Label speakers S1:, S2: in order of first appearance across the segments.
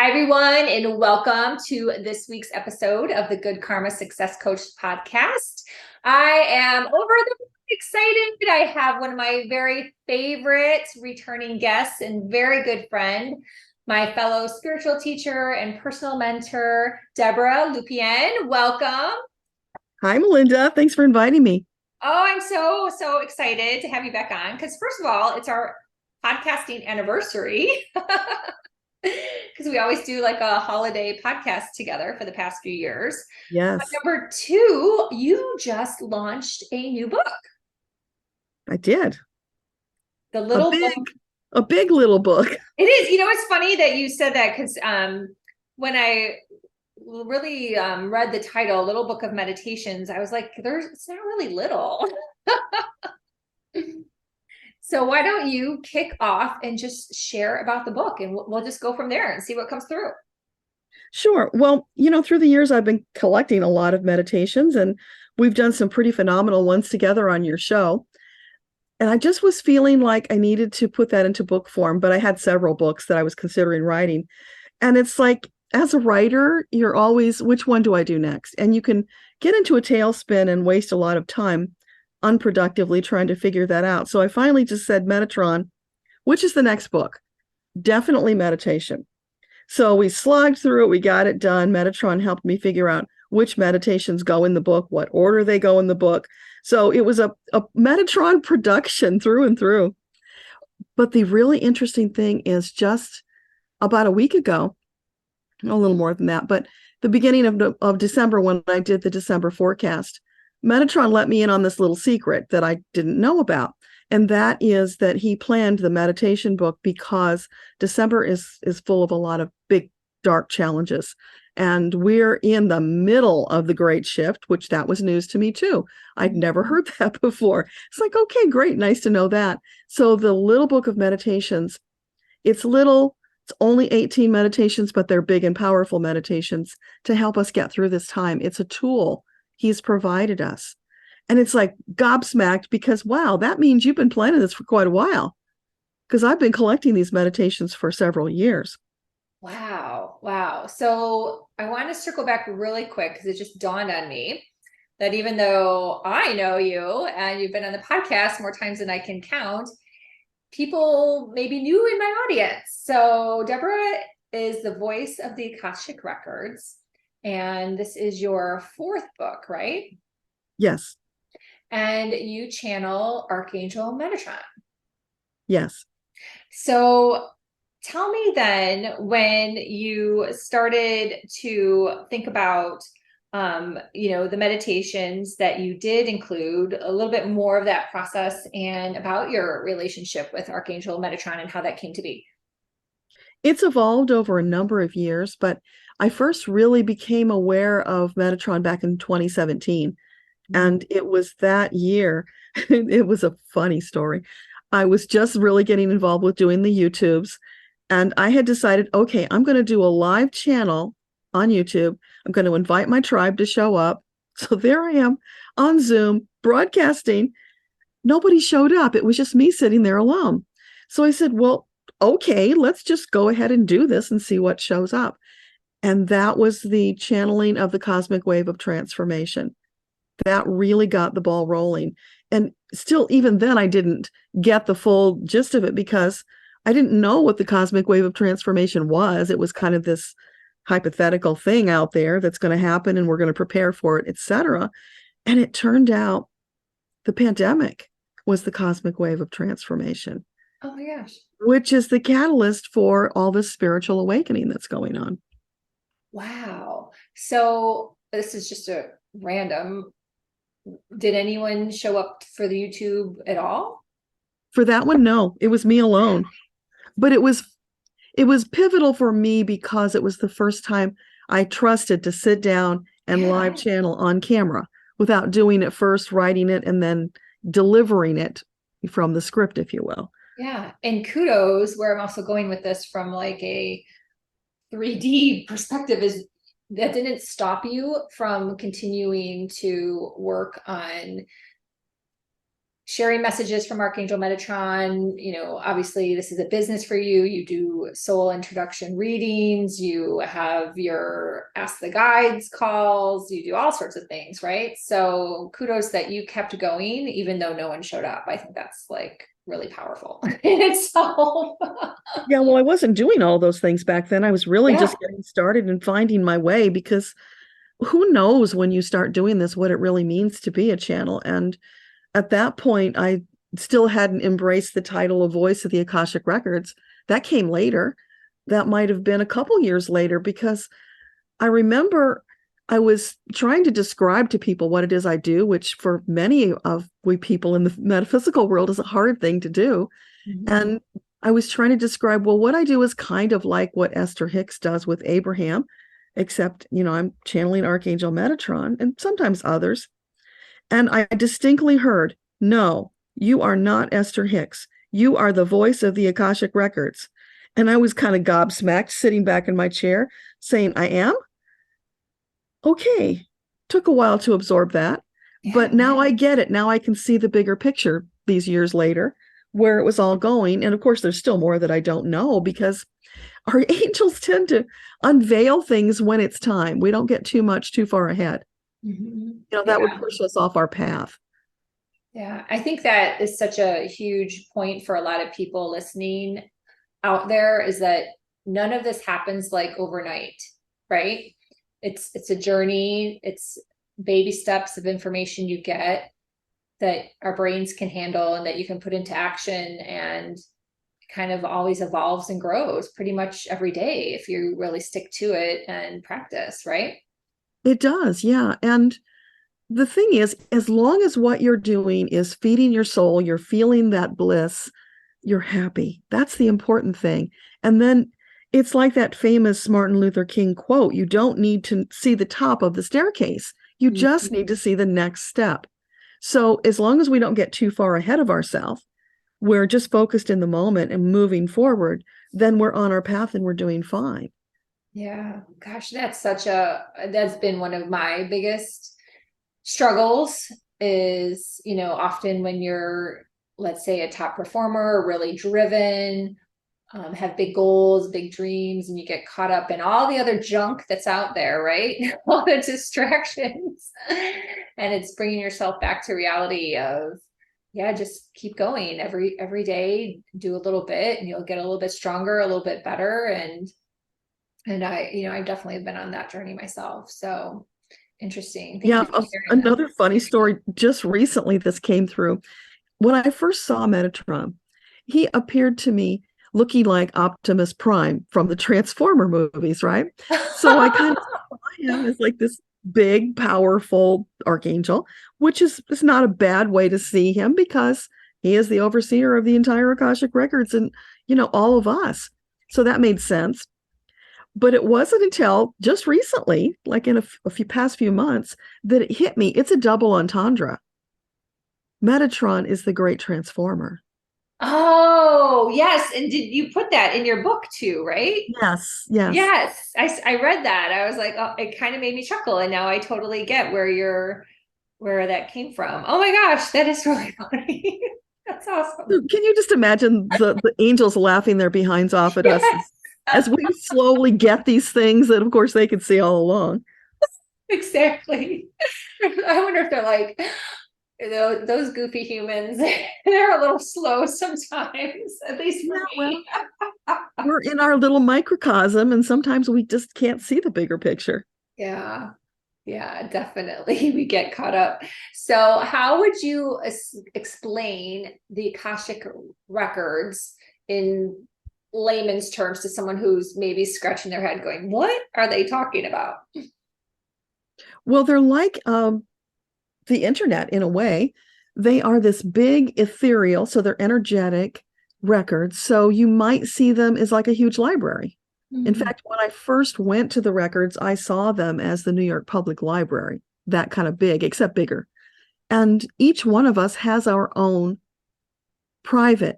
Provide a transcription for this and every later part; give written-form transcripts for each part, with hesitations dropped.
S1: Hi, everyone, and welcome to this week's episode of the Good Karma Success Coach podcast. I am over the moon excited. I have one of my very favorite returning guests and very good friend, my fellow spiritual teacher and personal mentor, Debbra Lupien. Welcome.
S2: Hi, Melinda. Thanks for inviting me.
S1: Oh, I'm so excited to have you back on because, first of all, it's our podcasting anniversary. Because we always do like a holiday podcast together for the past few years. But
S2: Yes,
S1: number two, you just launched a new book,
S2: I did.
S1: The
S2: A
S1: Little Book.
S2: big, a big little book.
S1: It is, it's funny that you said that because when I really read the title, Little Book of Meditations, I was like, it's not really little. So why don't you kick off and just share about the book and we'll just go from there and see what comes through.
S2: Sure. Well, through the years, I've been collecting a lot of meditations, and we've done some pretty phenomenal ones together on your show. And I just was feeling like I needed to put that into book form, but I had several books that I was considering writing. And it's like, as a writer, you're always, which one do I do next? And you can get into a tailspin and waste a lot of time unproductively trying to figure that out. So I finally just said, Metatron, which is the next book? Definitely meditation. So we slogged through it. We got it done. Metatron helped me figure out which meditations go in the book, what order they go in the book. So it was a Metatron production through and through. But the really interesting thing is just about a week ago, a little more than that, but the beginning of December, when I did the December forecast, Metatron let me in on this little secret that I didn't know about. And that is that he planned the meditation book because December is full of a lot of big, dark challenges. And we're in the middle of the great shift, which that was news to me too. I'd never heard that before. It's like, okay, great. Nice to know that. So the little book of meditations, it's little, it's only 18 meditations, but they're big and powerful meditations to help us get through this time. It's a tool he's provided us. And it's like gobsmacked because, wow, that means you've been planning this for quite a while. Because I've been collecting these meditations for several years.
S1: Wow. Wow. So I want to circle back really quick because it just dawned on me that even though I know you and you've been on the podcast more times than I can count, people may be new in my audience. So Deborah is the voice of the Akashic Records, and this is your fourth book, right?
S2: Yes.
S1: And you channel Archangel Metatron.
S2: Yes.
S1: So tell me then, when you started to think about the meditations that you did include, a little bit more of that process and about your relationship with Archangel Metatron and how that came to be.
S2: It's evolved over a number of years, but I first really became aware of Metatron back in 2017. And it was that year, it was a funny story. I was just really getting involved with doing the YouTubes. And I had decided, okay, I'm going to do a live channel on YouTube. I'm going to invite my tribe to show up. So there I am on Zoom broadcasting. Nobody showed up. It was just me sitting there alone. So I said, well, okay, let's just go ahead and do this and see what shows up. And that was the channeling of the cosmic wave of transformation. That really got the ball rolling. And still, even then, I didn't get the full gist of it because I didn't know what the cosmic wave of transformation was. It was kind of this hypothetical thing out there that's going to happen and we're going to prepare for it, etc. And it turned out the pandemic was the cosmic wave of transformation.
S1: Oh my gosh.
S2: Which is the catalyst for all this spiritual awakening that's going on.
S1: Wow. So this is just a random. Did anyone show up for the YouTube at all?
S2: For that one, no, it was me alone. But it was pivotal for me because it was the first time I trusted to sit down and live channel on camera without doing it first, writing it, and then delivering it from the script, if you will.
S1: Yeah. And kudos, where I'm also going with this from like a 3D perspective, is that didn't stop you from continuing to work on sharing messages from Archangel Metatron. Obviously this is a business for you. You do soul introduction readings, you have your Ask the Guides calls, you do all sorts of things, right? So kudos that you kept going, even though no one showed up. I think that's like really powerful in itself.
S2: Yeah, well, I wasn't doing all those things back then. I was really
S1: Yeah.
S2: just getting started and finding my way, because who knows when you start doing this, what it really means to be a channel. And at that point, I still hadn't embraced the title of voice of the Akashic Records. That came later. That might have been a couple years later, because I remember I was trying to describe to people what it is I do, which for many of we people in the metaphysical world is a hard thing to do.
S1: Mm-hmm.
S2: And I was trying to describe, well, what I do is kind of like what Esther Hicks does with Abraham, except, I'm channeling Archangel Metatron and sometimes others. And I distinctly heard, no, you are not Esther Hicks. You are the voice of the Akashic Records. And I was kind of gobsmacked, sitting back in my chair, saying, I am? Okay. Took a while to absorb that.
S1: Yeah.
S2: But now I get it. Now I can see the bigger picture these years later, where it was all going. And of course, there's still more that I don't know, because our angels tend to unveil things when it's time. We don't get too far ahead.
S1: Mm-hmm.
S2: That would push us off our path.
S1: Yeah, I think that is such a huge point for a lot of people listening out there, is that none of this happens like overnight, right? It's a journey. It's baby steps of information you get that our brains can handle and that you can put into action, and kind of always evolves and grows pretty much every day if you really stick to it and practice, right?
S2: It does, yeah. And the thing is, as long as what you're doing is feeding your soul, you're feeling that bliss, you're happy. That's the important thing. And then it's like that famous Martin Luther King quote, you don't need to see the top of the staircase. You just need to see the next step. So as long as we don't get too far ahead of ourselves, we're just focused in the moment and moving forward, then we're on our path and we're doing fine.
S1: Yeah, gosh, that's been one of my biggest struggles is, often when you're, let's say, a top performer, really driven, have big goals, big dreams, and you get caught up in all the other junk that's out there, right? All the distractions. And it's bringing yourself back to reality of, yeah, just keep going every day, do a little bit, and you'll get a little bit stronger, a little bit better. And I definitely have been on that journey myself. So interesting. Thank you for sharing
S2: another funny story. Just recently, this came through. When I first saw Metatron, he appeared to me looking like Optimus Prime from the Transformer movies, right? So I kind of saw him as like this big, powerful archangel, which is not a bad way to see him, because he is the overseer of the entire Akashic Records and, all of us. So that made sense. But it wasn't until just recently, like in a past few months, that it hit me. It's a double entendre. Metatron is the great transformer.
S1: Oh, yes. And did you put that in your book too, right?
S2: Yes.
S1: Yes. I read that. I was like, oh, it kind of made me chuckle. And now I totally get where that came from. Oh my gosh, that is really funny. That's awesome.
S2: Can you just imagine the angels laughing their behinds off at us as we slowly get these things that, of course, they could see all along?
S1: Exactly. I wonder if they're like, those goofy humans, they're a little slow sometimes, at least for me.
S2: Well, we're in our little microcosm, and sometimes we just can't see the bigger picture.
S1: Yeah, definitely. We get caught up. So how would you explain the Akashic Records in layman's terms to someone who's maybe scratching their head going, what are they talking about?
S2: Well, they're like the internet in a way. They are this big ethereal, so they're energetic records. So you might see them as like a huge library. Mm-hmm. In fact, when I first went to the records, I saw them as the New York Public Library, that kind of big, except bigger. And each one of us has our own private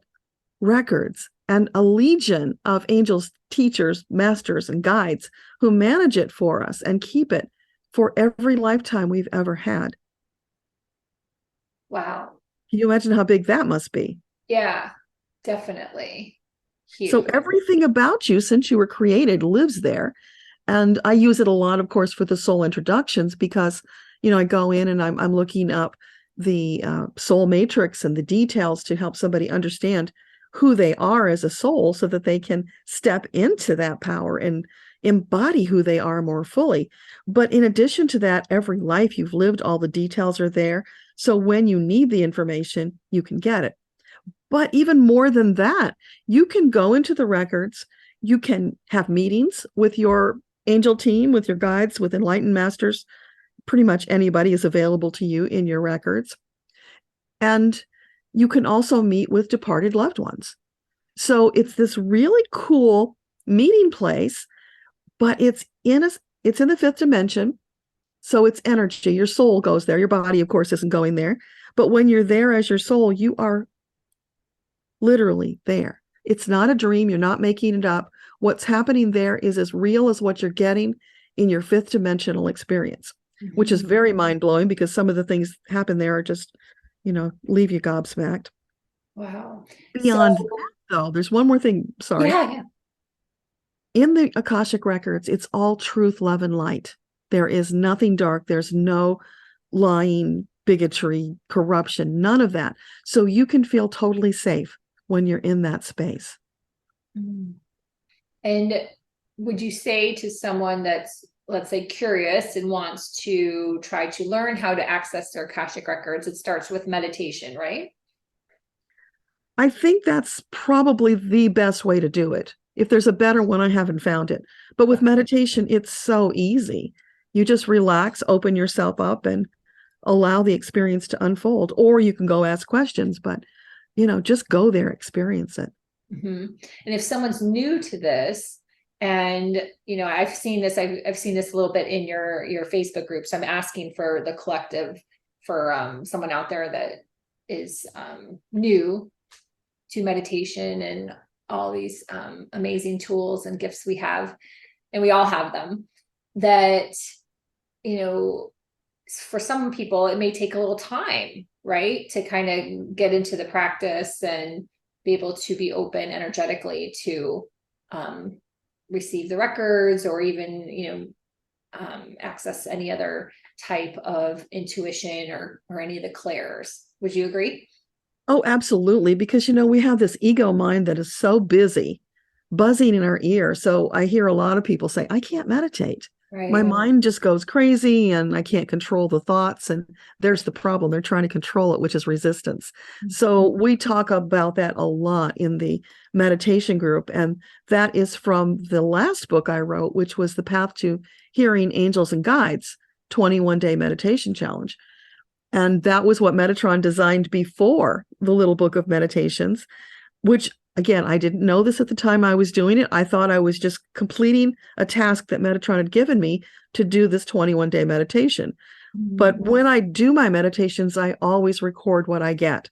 S2: records and a legion of angels, teachers, masters, and guides who manage it for us and keep it for every lifetime we've ever had.
S1: Wow.
S2: Can you imagine how big that must be?
S1: Yeah, definitely.
S2: So
S1: Huge.
S2: everything about you since you were created lives there. And I use it a lot, of course, for the soul introductions because, I go in and I'm looking up the soul matrix and the details to help somebody understand who they are as a soul so that they can step into that power and embody who they are more fully. But in addition to that, every life you've lived, all the details are there. So when you need the information, you can get it. But even more than that, you can go into the records, you can have meetings with your angel team, with your guides, with enlightened masters. Pretty much anybody is available to you in your records. And you can also meet with departed loved ones. So it's this really cool meeting place, but it's in the fifth dimension. So it's energy. Your soul goes there. Your body, of course, isn't going there. But when you're there as your soul, you are literally there. It's not a dream. You're not making it up. What's happening there is as real as what you're getting in your fifth dimensional experience, which is very mind blowing because some of the things happen there are just, leave you gobsmacked.
S1: Wow.
S2: Beyond
S1: So,
S2: that, though, there's one more thing. Sorry.
S1: yeah, yeah.
S2: In the Akashic Records, it's all truth, love, and light. There is nothing dark. There's no lying, bigotry, corruption, none of that. So you can feel totally safe when you're in that space.
S1: Mm. And would you say to someone that's, let's say, curious and wants to try to learn how to access their Akashic records, it starts with meditation, right?
S2: I think that's probably the best way to do it. If there's a better one, I haven't found it. But with meditation, it's so easy. You just relax, open yourself up, and allow the experience to unfold. Or you can go ask questions, but just go there, experience it.
S1: Mm-hmm. And if someone's new to this, and I've seen this a little bit in your Facebook groups. I'm asking for the collective for someone out there that is new to meditation and all these amazing tools and gifts we have, and we all have them, that for some people it may take a little time, right, to kind of get into the practice and be able to be open energetically to receive the records, or even access any other type of intuition or any of the clairs. Would you agree?
S2: Oh, absolutely. Because, we have this ego mind that is so busy, buzzing in our ear. So I hear a lot of people say, I can't meditate. My
S1: Right.
S2: mind just goes crazy and I can't control the thoughts. And there's the problem. They're trying to control it, which is resistance. So we talk about that a lot in the meditation group. And that is from the last book I wrote, which was The Path to Hearing Angels and Guides, 21-day meditation challenge. And that was what Metatron designed before the little book of meditations, which, again, I didn't know this at the time I was doing it. I thought I was just completing a task that Metatron had given me to do this 21-day meditation. But when I do my meditations, I always record what I get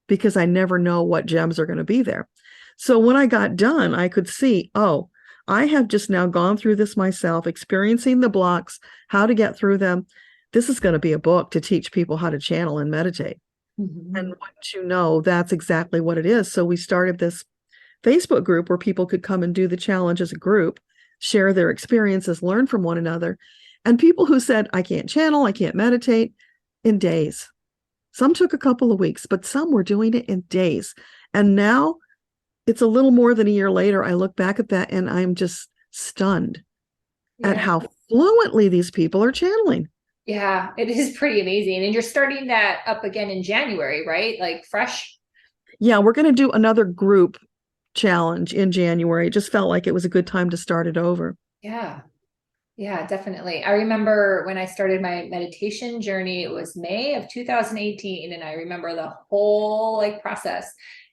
S2: because I never know what gems are going to be there. So when I got done, I could see, oh, I have just now gone through this myself, experiencing the blocks, how to get through them. This is going to be a book to teach people how to channel and meditate.
S1: Mm-hmm.
S2: And once that's exactly what it is. So we started this Facebook group where people could come and do the challenge as a group, share their experiences, learn from one another. And people who said, I can't channel, I can't meditate, in days. Some took a couple of weeks, but some were doing it in days. And now it's a little more than a year later. I look back at that and I'm just stunned at how fluently these people are channeling.
S1: Yeah, it is pretty amazing. And you're starting that up again in January, right? Like fresh?
S2: Yeah, we're going to do another group challenge in January. It just felt like it was a good time to start it over.
S1: Yeah. Yeah, definitely. I remember when I started my meditation journey, it was May of 2018. And I remember the whole process.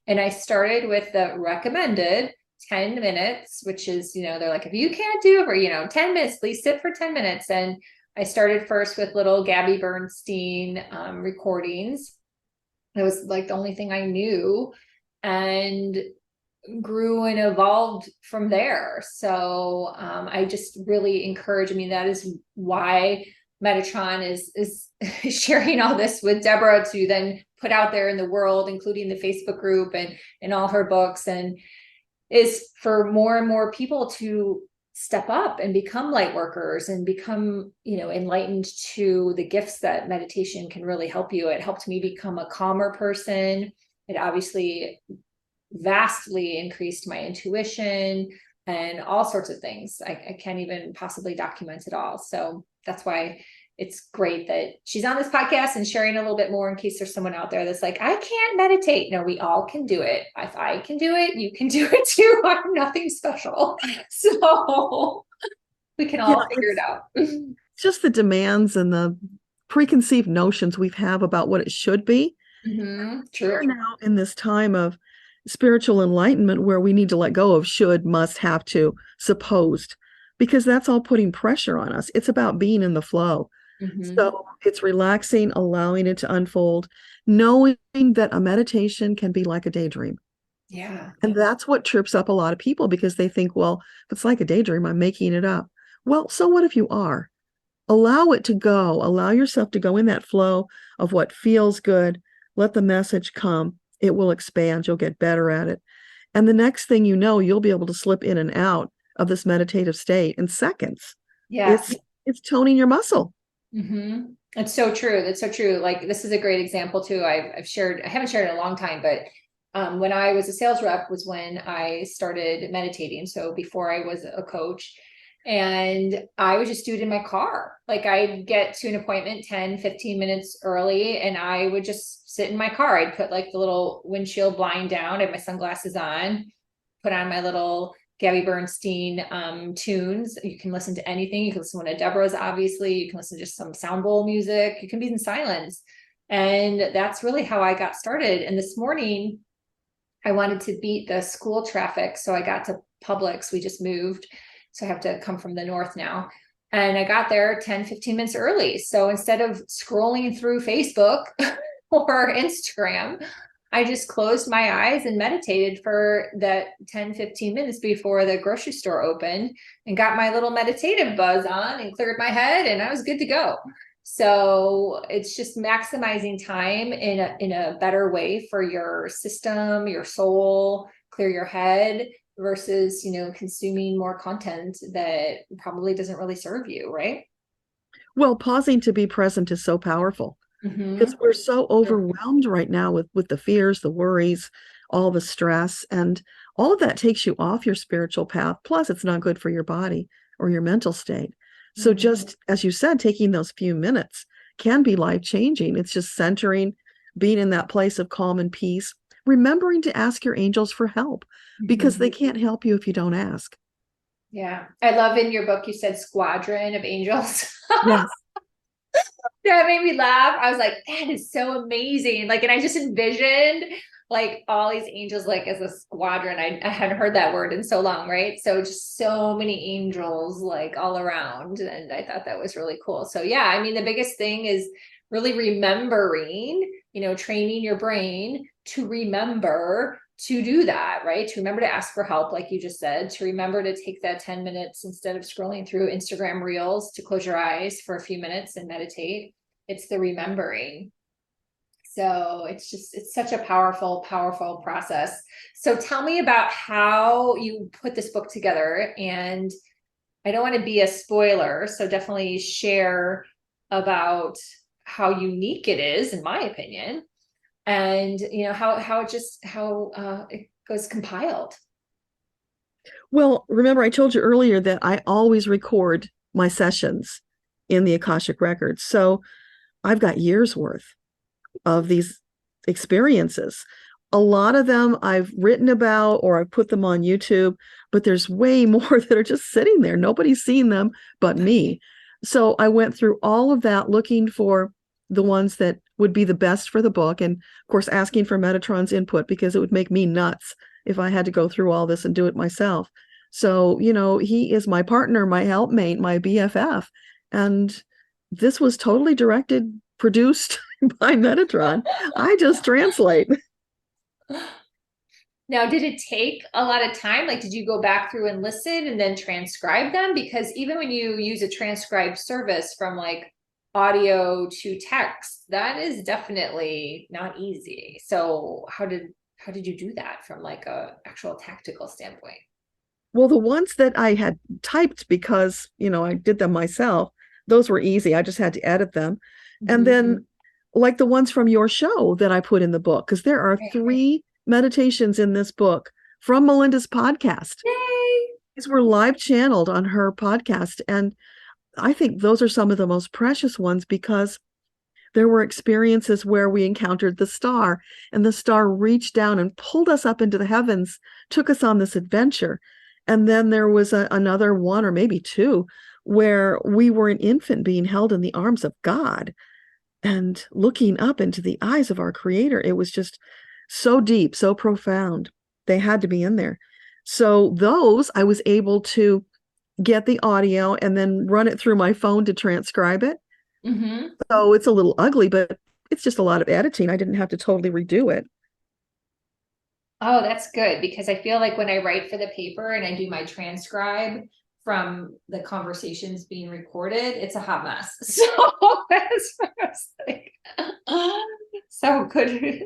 S1: And I started with the recommended 10 minutes, which is, they're like, if you can't do it for, 10 minutes, please sit for 10 minutes. And I started first with little Gabby Bernstein recordings. It was like the only thing I knew, and grew and evolved from there. So I just really encourage, that is why Metatron is sharing all this with Deborah, to then put out there in the world, including the Facebook group and all her books, and is for more and more people to step up and become light workers and become, enlightened to the gifts that meditation can really help you. It helped me become a calmer person. It obviously vastly increased my intuition and all sorts of things. I can't even possibly document it all. So that's why it's great that she's on this podcast and sharing a little bit more in case there's someone out there that's like, I can't meditate. No, we all can do it. If I can do it, you can do it too. I'm nothing special. So we can all figure it out.
S2: Just the demands and the preconceived notions we have about what it should be.
S1: True.
S2: We're now in this time of spiritual enlightenment where we need to let go of should, must, have to, supposed, because that's all putting pressure on us. It's about being in the flow. So it's relaxing, allowing it to unfold, knowing that a meditation can be like a daydream.
S1: Yeah.
S2: And that's what trips up a lot of people, because they think, well, if it's like a daydream, I'm making it up. Well, so what if you are? Allow it to go. Allow yourself to go in that flow of what feels good. Let the message come. It will expand. You'll get better at it. And the next thing you know, you'll be able to slip in and out of this meditative state in seconds.
S1: Yeah.
S2: It's toning your muscle.
S1: That's so true. That's so true. Like, this is a great example too. I haven't shared it in a long time, but when I was a sales rep was when I started meditating. So before I was a coach, and I would just do it in my car. Like, I'd get to an appointment 10, 15 minutes early, and I would just sit in my car. I'd put like the little windshield blind down, I had my sunglasses on, put on my little Gabby Bernstein tunes. You can listen to anything. You can listen to Debra's, obviously. You can listen to just some sound bowl music. You can be in silence. And that's really how I got started. And this morning, I wanted to beat the school traffic. So I got to Publix. We just moved. So I have to come from the north now. And I got there 10, 15 minutes early. So instead of scrolling through Facebook or Instagram, I just closed my eyes and meditated for that 10, 15 minutes before the grocery store opened, and got my little meditative buzz on and cleared my head, and I was good to go. So it's just maximizing time in a better way for your system, your soul, clear your head, versus, consuming more content that probably doesn't really serve you, right?
S2: Well, pausing to be present is so powerful. Because we're so overwhelmed right now with the fears, the worries, all the stress, and all of that takes you off your spiritual path. Plus, it's not good for your body or your mental state. So just, as you said, taking those few minutes can be life-changing. It's just centering, being in that place of calm and peace, remembering to ask your angels for help, because they can't help you if you don't ask.
S1: Yeah. I love, in your book, you said squadron of angels.
S2: Yes.
S1: That made me laugh. I was like, that is so amazing. Like, and I just envisioned like all these angels, like as a squadron. I hadn't heard that word in so long, right? So just so many angels like all around. And I thought that was really cool. So yeah, I mean, the biggest thing is really remembering, training your brain to remember to do that, right? To remember to ask for help, like you just said, to remember to take that 10 minutes instead of scrolling through Instagram reels, to close your eyes for a few minutes and meditate. It's the remembering. So it's such a powerful, powerful process. So tell me about how you put this book together. And I don't want to be a spoiler, so definitely share about how unique it is, in my opinion. And how it goes compiled.
S2: Well, remember, I told you earlier that I always record my sessions in the Akashic Records. So I've got years worth of these experiences. A lot of them I've written about, or I've put them on YouTube, but there's way more that are just sitting there. Nobody's seen them but me. So I went through all of that, looking for the ones that would be the best for the book. And of course, asking for Metatron's input, because it would make me nuts if I had to go through all this and do it myself. So, he is my partner, my helpmate, my BFF. And this was totally directed, produced by Metatron. I just translate.
S1: Now, did it take a lot of time? Like, did you go back through and listen and then transcribe them? Because even when you use a transcribed service from like audio to text, that is definitely not easy. So how did you do that from like a actual tactical standpoint?
S2: Well, the ones that I had typed because, I did them myself, those were easy. I just had to edit them. And
S1: Mhm.
S2: then, like the ones from your show that I put in the book, because there are
S1: Right, right.
S2: three meditations in this book from Melinda's podcast.
S1: Yay.
S2: These were live channeled on her podcast. And I think those are some of the most precious ones because there were experiences where we encountered the star, and the star reached down and pulled us up into the heavens, took us on this adventure. And then there was another one, or maybe two, where we were an infant being held in the arms of God and looking up into the eyes of our Creator. It was just so deep, so profound. They had to be in there. So those I was able to get the audio and then run it through my phone to transcribe it.
S1: Mm-hmm.
S2: So it's a little ugly, but it's just a lot of editing. I didn't have to totally redo it.
S1: Oh, that's good because I feel like when I write for the paper and I do my transcribe from the conversations being recorded, it's a hot mess. So that's what I was like. So good.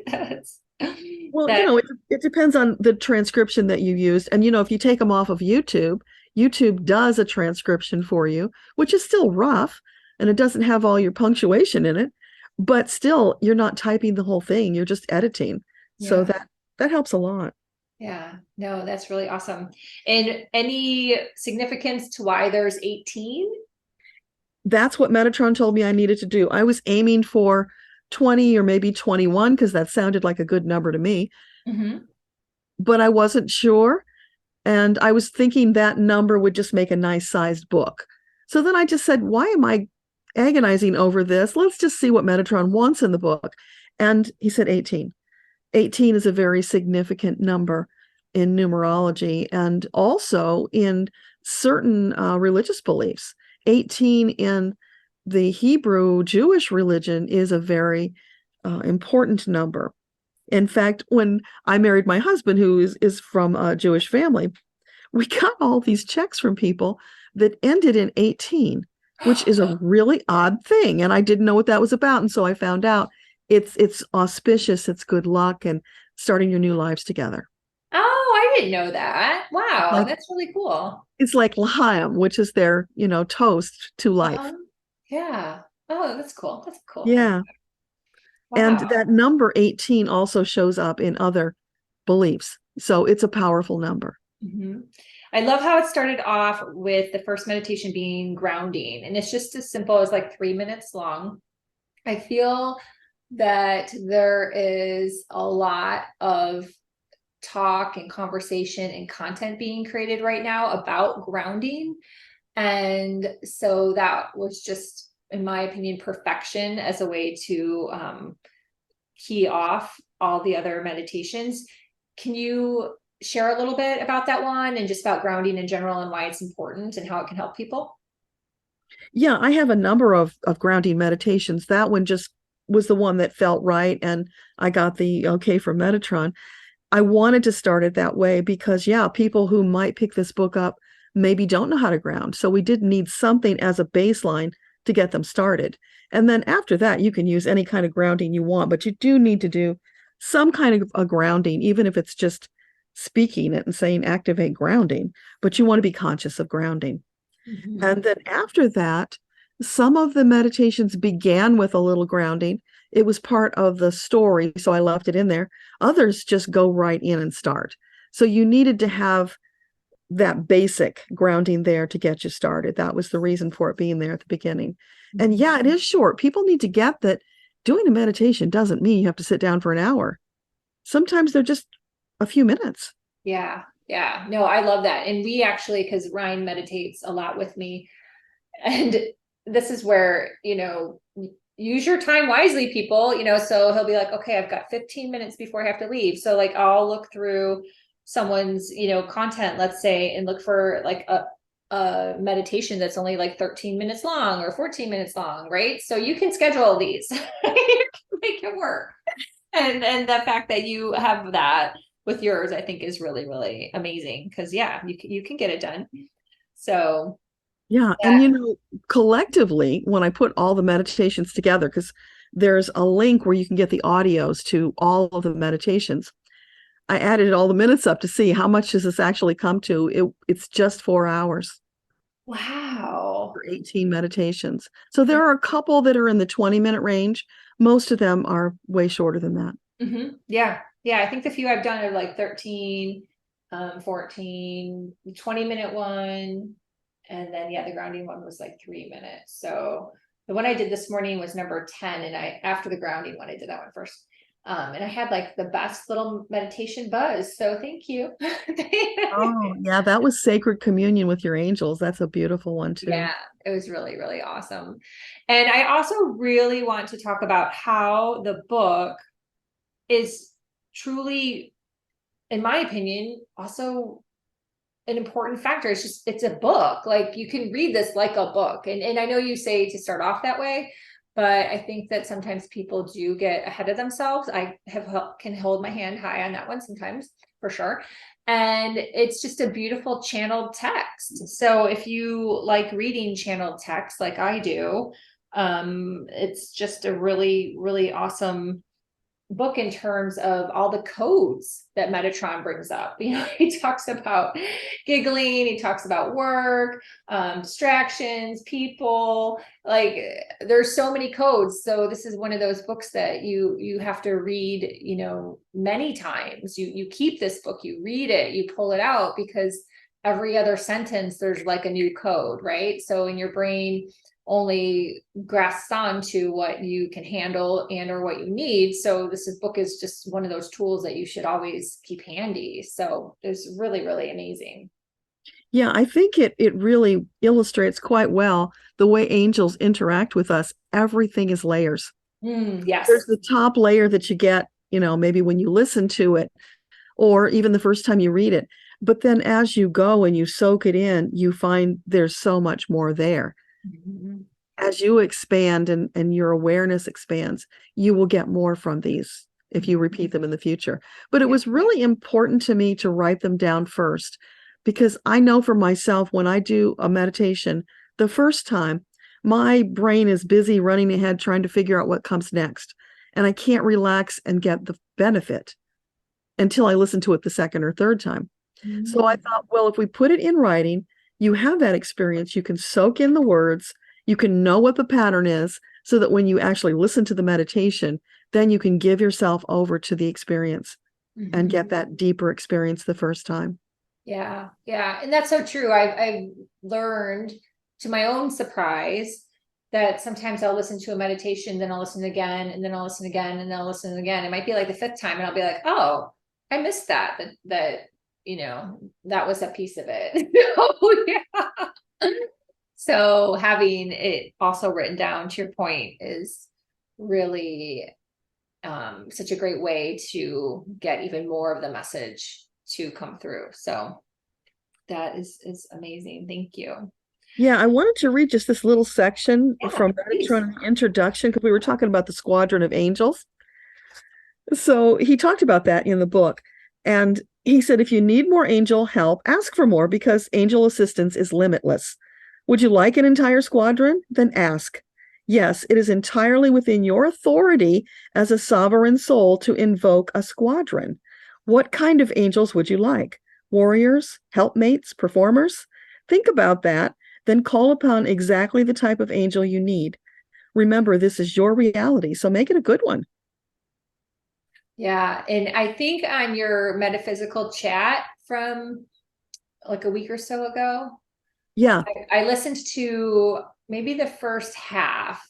S2: Well,
S1: That
S2: it depends on the transcription that you used. And, if you take them off of YouTube, YouTube does a transcription for you, which is still rough and it doesn't have all your punctuation in it, but still you're not typing the whole thing. You're just editing. So
S1: yeah.
S2: that helps a lot.
S1: Yeah. No, that's really awesome. And any significance to why there's 18?
S2: That's what Metatron told me I needed to do. I was aiming for 20 or maybe 21 because that sounded like a good number to me,
S1: Mm-hmm.
S2: but I wasn't sure. And I was thinking that number would just make a nice sized book. So then I just said, why am I agonizing over this? Let's just see what Metatron wants in the book. And he said 18. 18 is a very significant number in numerology and also in certain religious beliefs. 18 in the Hebrew Jewish religion is a very important number. In fact, when I married my husband, who is from a Jewish family, we got all these checks from people that ended in 18, which is a really odd thing. And I didn't know what that was about. And so I found out it's auspicious, it's good luck, and starting your new lives together.
S1: Oh, I didn't know that. Wow,
S2: Like
S1: that's really cool.
S2: it's like L'chaim, which is their, toast to life.
S1: Uh-huh. Yeah. Oh, that's cool. That's a cool fun.
S2: Yeah. And
S1: Wow.
S2: that number 18 also shows up in other beliefs. So it's a powerful number.
S1: Mhm. I love how it started off with the first meditation being grounding, and it's just as simple as like 3 minutes long. I feel that there is a lot of talk and conversation and content being created right now about grounding. And so that was just, in my opinion, perfection as a way to key off all the other meditations. Can you share a little bit about that one and just about grounding in general and why it's important and how it can help people?
S2: Yeah, I have a number of grounding meditations. That one just was the one that felt right. And I got the okay from Metatron. I wanted to start it that way because, yeah, people who might pick this book up maybe don't know how to ground. So we did need something as a baseline to get them started. And then after that, you can use any kind of grounding you want, but you do need to do some kind of a grounding, even if it's just speaking it and saying activate grounding, but you want to be conscious of grounding.
S1: Mhm.
S2: And then after that, some of the meditations began with a little grounding. It was part of the story, so I left it in there. Others just go right in and start. So you needed to have that basic grounding there to get you started. That was the reason for it being there at the beginning. And
S1: Mhm.
S2: yeah, it is short. People need to get that doing a meditation doesn't mean you have to sit down for an hour. Sometimes they're just a few minutes.
S1: Yeah. Yeah. No, I love that. And we actually, because Ryan meditates a lot with me, and this is where, use your time wisely, people, so he'll be like, okay, I've got 15 minutes before I have to leave. So like I'll look through someone's, content, let's say, and look for like a meditation that's only like 13 minutes long or 14 minutes long, right? So you can schedule these. You can make it work. And the fact that you have that with yours, I think is really, really amazing because yeah, you can get it done. So
S2: Yeah. And, collectively, when I put all the meditations together, because there's a link where you can get the audios to all of the meditations. I added all the minutes up to see how much does this actually come to. It's just 4 hours
S1: Wow.
S2: for 18 meditations. So there are a couple that are in the 20-minute range. Most of them are way shorter than that.
S1: Yeah. Yeah. I think the few I've done are like 13, 14, 20-minute one. And then, yeah, the grounding one was like 3 minutes. So the one I did this morning was number 10. And after the grounding one, I did that one first. And I had like the best little meditation buzz. So thank you.
S2: Oh, yeah, that was Sacred Communion with your angels. That's a beautiful one too.
S1: Yeah, it was really, really awesome. And I also really want to talk about how the book is truly, in my opinion, also an important factor. It's a book. Like you can read this like a book. And I know you say to start off that way, but I think that sometimes people do get ahead of themselves. Can hold my hand high on that one sometimes, for sure. And it's just a beautiful channeled text. So if you like reading channeled text like I do, it's just a really, really awesome book in terms of all the codes that Metatron brings up. He talks about giggling, he talks about work, distractions, people, like there's so many codes. So this is one of those books that you have to read, many times. You keep this book, you read it, you pull it out, because every other sentence there's like a new code, right? So in your brain only grasps on to what you can handle and or what you need. So book is just one of those tools that you should always keep handy. So it's really, really amazing.
S2: Yeah, I think it really illustrates quite well the way angels interact with us. Everything is layers. There's
S1: Yes.
S2: the top layer that you get, maybe when you listen to it, or even the first time you read it. But then as you go and you soak it in, you find there's so much more there.
S1: Mhm.
S2: As you expand and your awareness expands, you will get more from these if you repeat them in the future. But it was really important to me to write them down first, because I know for myself, when I do a meditation the first time, my brain is busy running ahead trying to figure out what comes next. And I can't relax and get the benefit until I listen to it the second or third time. So I thought, well, if we put it in writing, you have that experience, you can soak in the words, you can know what the pattern is, so that when you actually listen to the meditation, then you can give yourself over to the experience and get that deeper experience the first time.
S1: Yeah. Yeah. And that's so true. I've learned, to my own surprise, that sometimes I'll listen to a meditation, then I'll listen again, and then I'll listen again, and then I'll listen again. It might be like the fifth time, and I'll be like, oh, I missed that was a piece of it. Oh, yeah. So having it also written down, to your point, is really such a great way to get even more of the message to come through. So that is amazing. Thank you.
S2: Yeah, I wanted to read just this little section
S1: Yeah,
S2: from
S1: please.
S2: Metatron in the introduction, because we were talking about the squadron of angels. So he talked about that in the book. And he said, if you need more angel help, ask for more, because angel assistance is limitless. Would you like an entire squadron? Then ask. Yes, it is entirely within your authority as a sovereign soul to invoke a squadron. What kind of angels would you like? Warriors, helpmates, performers? Think about that, then call upon exactly the type of angel you need. Remember, this is your reality, so make it a good one.
S1: Yeah. And I think on your metaphysical chat from like a week or so ago,
S2: Yeah.
S1: I listened to maybe the first half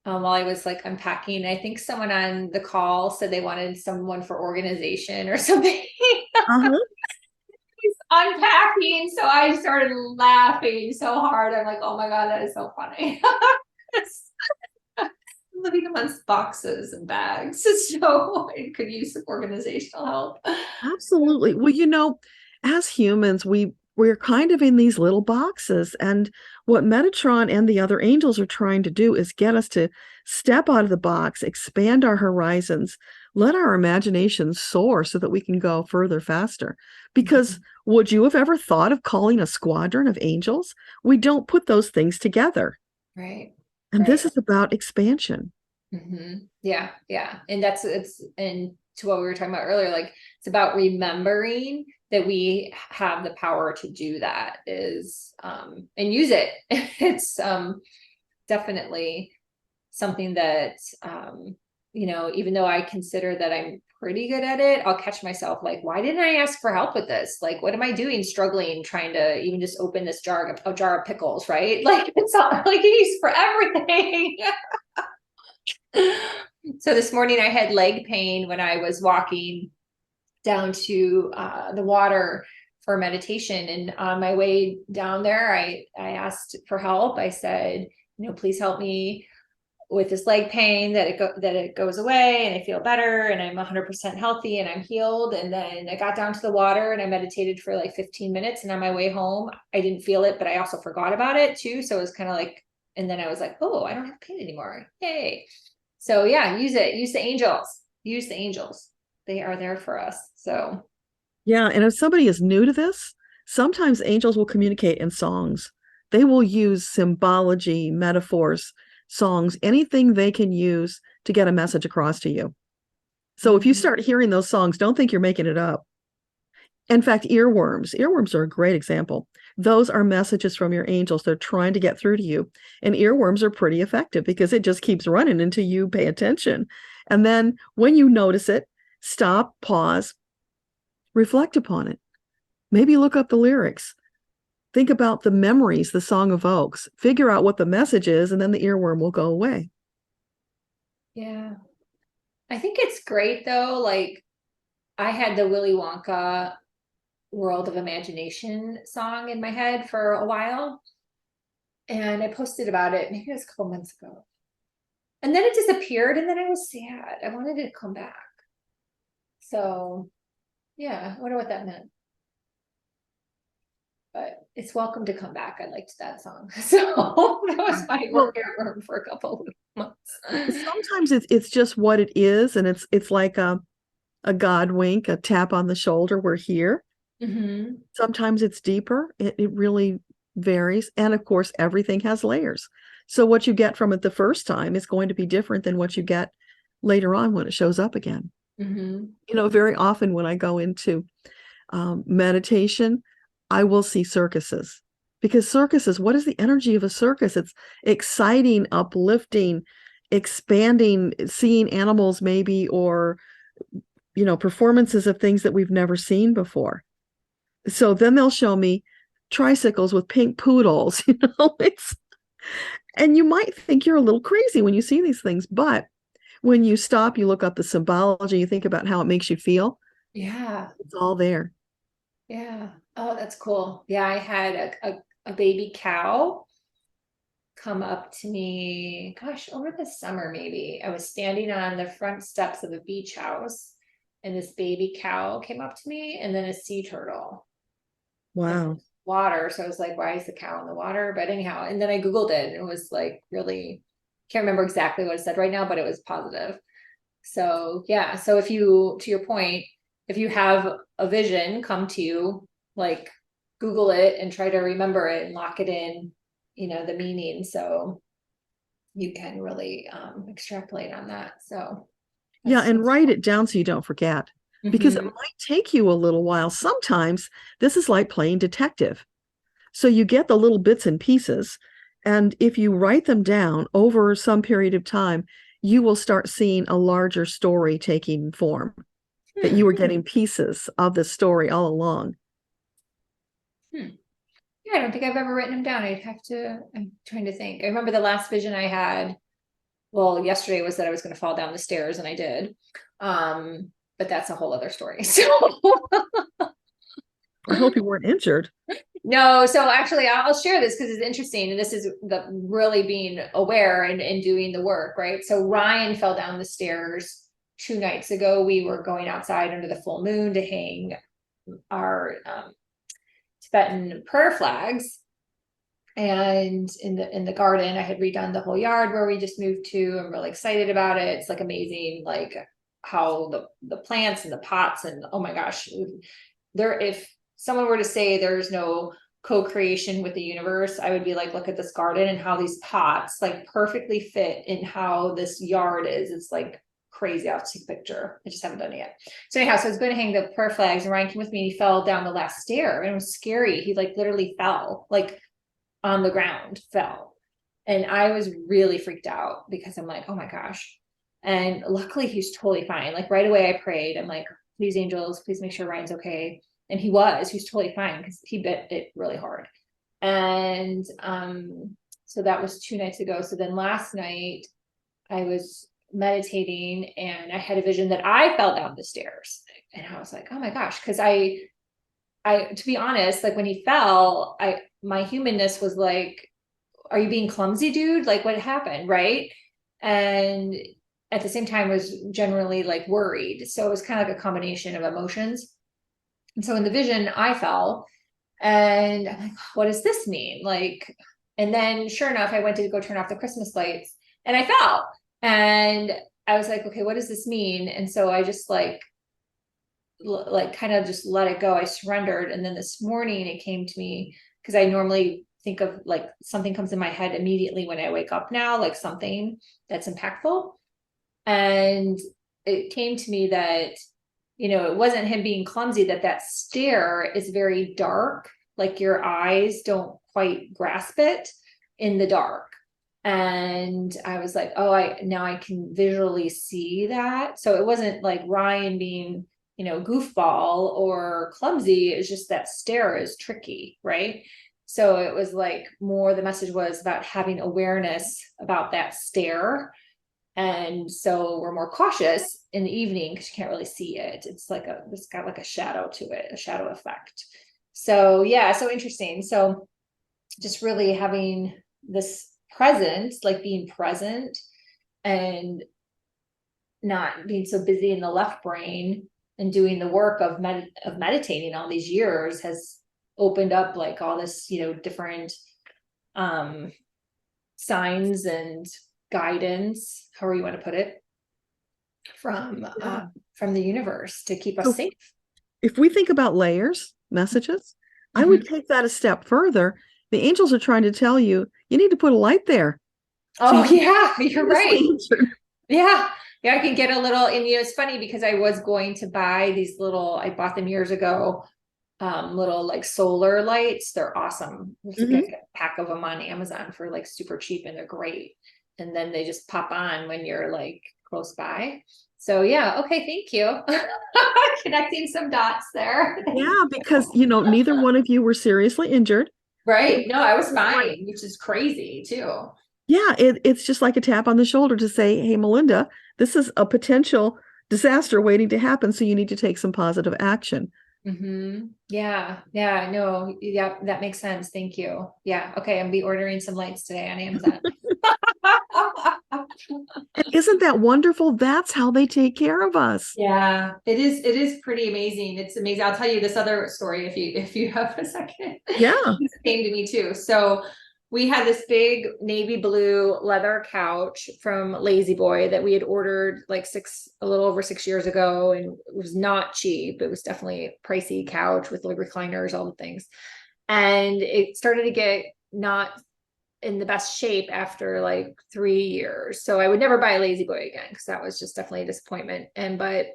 S1: while I was like unpacking. I think someone on the call said they wanted someone for organization or something.
S2: Uh-huh.
S1: Unpacking. So I started laughing so hard. I'm like, oh my God, that is so funny. Living amongst boxes and bags. So it could use some organizational help.
S2: Absolutely. Well, as humans, We're kind of in these little boxes. And what Metatron and the other angels are trying to do is get us to step out of the box, expand our horizons, let our imagination soar so that we can go further, faster. Because would you have ever thought of calling a squadron of angels? We don't put those things together.
S1: Right.
S2: And
S1: Right.
S2: this is about expansion.
S1: Yeah. Yeah. And and to what we were talking about earlier, like it's about remembering that we have the power to do that and use it. It's definitely something that even though I consider that I'm pretty good at it, I'll catch myself like, why didn't I ask for help with this? Like, what am I doing struggling trying to even just open this jar of pickles, right? Like it's not like it's for everything. So this morning I had leg pain when I was walking down to the water for meditation. And on my way down there, I asked for help. I said, please help me with this leg pain, that it goes away and I feel better and I'm 100% healthy and I'm healed. And then I got down to the water and I meditated for like 15 minutes. And on my way home, I didn't feel it, but I also forgot about it too. So it was kind of like, and then I was like, oh, I don't have pain anymore. Yay. So yeah, use it. Use the angels. They are there for us. So
S2: yeah. And if somebody is new to this, sometimes angels will communicate in songs. They will use symbology, metaphors, songs, anything they can use to get a message across to you. So if you start hearing those songs, don't think you're making it up. In fact, earworms are a great example. Those are messages from your angels. They're trying to get through to you. And earworms are pretty effective because it just keeps running until you pay attention. And then when you notice it, stop, pause, reflect upon it. Maybe look up the lyrics. Think about the memories the song evokes. Figure out what the message is, and then the earworm will go away.
S1: Yeah. I think it's great though. Like I had the Willy Wonka World of Imagination song in my head for a while. And I posted about it, maybe it was a couple months ago. And then it disappeared and then I was sad. I wanted it to come back. So yeah, I wonder what that meant. But it's welcome to come back. I liked that song. So that was my earworm for a couple of months.
S2: Sometimes it's just what it is, and it's like a God wink, a tap on the shoulder. We're here. Sometimes it's deeper. It really varies. And of course, everything has layers. So what you get from it the first time is going to be different than what you get later on when it shows up again. Very often when I go into meditation, I will see circuses, because circuses, what is the energy of a circus? It's exciting, uplifting, expanding, seeing animals maybe, or, performances of things that we've never seen before. So then they'll show me tricycles with pink poodles, and you might think you're a little crazy when you see these things, but when you stop, you look up the symbology, you think about how it makes you feel.
S1: Yeah.
S2: It's all there.
S1: Yeah. Oh, that's cool. Yeah, I had a baby cow come up to me, gosh, over the summer maybe. I was standing on the front steps of a beach house and this baby cow came up to me, and then a sea turtle.
S2: Wow.
S1: Water. So I was like, why is the cow in the water? But anyhow, and then I Googled it and it was like really, can't remember exactly what it said right now, but it was positive. So yeah. So to your point, if you have a vision come to you, like Google it and try to remember it and lock it in, the meaning. So you can really extrapolate on that. So
S2: yeah, and write it down so you don't forget, because it might take you a little while. Sometimes this is like playing detective. So you get the little bits and pieces, and if you write them down over some period of time, you will start seeing a larger story taking form, that you were getting pieces of the story all along.
S1: Yeah, I don't think I've ever written them down. I'm trying to think. I remember the last vision I had, well, yesterday, was that I was going to fall down the stairs, and I did. But that's a whole other story. So
S2: I hope you weren't injured.
S1: no, so actually I'll share this because it's interesting. And this is the really being aware and doing the work, right? So Ryan fell down the stairs 2 nights ago. We were going outside under the full moon to hang our Tibetan prayer flags. And in the garden, I had redone the whole yard where we just moved to. I'm really excited about it. It's like amazing, like how the plants and the pots, and oh my gosh, if someone were to say there's no co-creation with the universe, I would be like, look at this garden and how these pots like perfectly fit in how this yard is. It's like crazy. I'll take a picture. I just haven't done it yet. So anyhow, so I was going to hang the prayer flags, and Ryan came with me and he fell down the last stair, and it was scary. He like literally fell, like on the ground, fell. And I was really freaked out because I'm like, oh my gosh. And luckily he's totally fine. Like right away I prayed. I'm like, please angels, please make sure Ryan's okay. And he was totally fine because he bit it really hard. And so that was 2 nights ago. So then last night I was meditating and I had a vision that I fell down the stairs. And I was like, oh my gosh, because I to be honest, like when he fell, my humanness was like, are you being clumsy, dude? Like what happened? Right. And at the same time was generally like worried. So it was kind of like a combination of emotions. And so in the vision, I fell, and I'm like, what does this mean? Like, and then sure enough, I went to go turn off the Christmas lights and I fell, and I was like, okay, what does this mean? And so I just like kind of just let it go. I surrendered. And then this morning it came to me, because I normally think of like something comes in my head immediately when I wake up now, like something that's impactful. And it came to me that, it wasn't him being clumsy, that stair is very dark. Like your eyes don't quite grasp it in the dark. And I was like, oh, now I can visually see that. So it wasn't like Ryan being, goofball or clumsy. It's just that stair is tricky, right? So it was like more, the message was about having awareness about that stair. And so we're more cautious in the evening because you can't really see it. It's got like a shadow to it, a shadow effect. So yeah, so interesting. So just really having this presence, like being present and not being so busy in the left brain, and doing the work of meditating all these years has opened up like all this, different signs and guidance, however you want to put it, from the universe to keep us safe.
S2: If we think about layers, messages, I would take that a step further. The angels are trying to tell you, you need to put a light there.
S1: Oh yeah, you're right. Yeah. Yeah, I can get a little, and it's funny because I was going to buy these I bought them years ago, little like solar lights. They're awesome. There's a pack of them on Amazon for like super cheap, and they're great. And then they just pop on when you're like close by. So yeah, okay, thank you. Connecting some dots there.
S2: Yeah, because neither one of you were seriously injured.
S1: Right. No, I was fine, which is crazy too.
S2: Yeah, it's just like a tap on the shoulder to say, hey, Melinda, this is a potential disaster waiting to happen, so you need to take some positive action.
S1: Yeah. No. Yeah, that makes sense. Thank you. Yeah. Okay. I'll be ordering some lights today on Amazon.
S2: And isn't that wonderful? That's how they take care of us.
S1: Yeah, it is. It is pretty amazing. It's amazing. I'll tell you this other story if you have a second.
S2: Yeah.
S1: This came to me too. So we had this big navy blue leather couch from Lazy Boy that we had ordered like a little over 6 years ago, and it was not cheap. It was definitely a pricey couch with like recliners, all the things. And it started to get not in the best shape after like 3 years. So I would never buy a Lazy Boy again, because that was just definitely a disappointment. But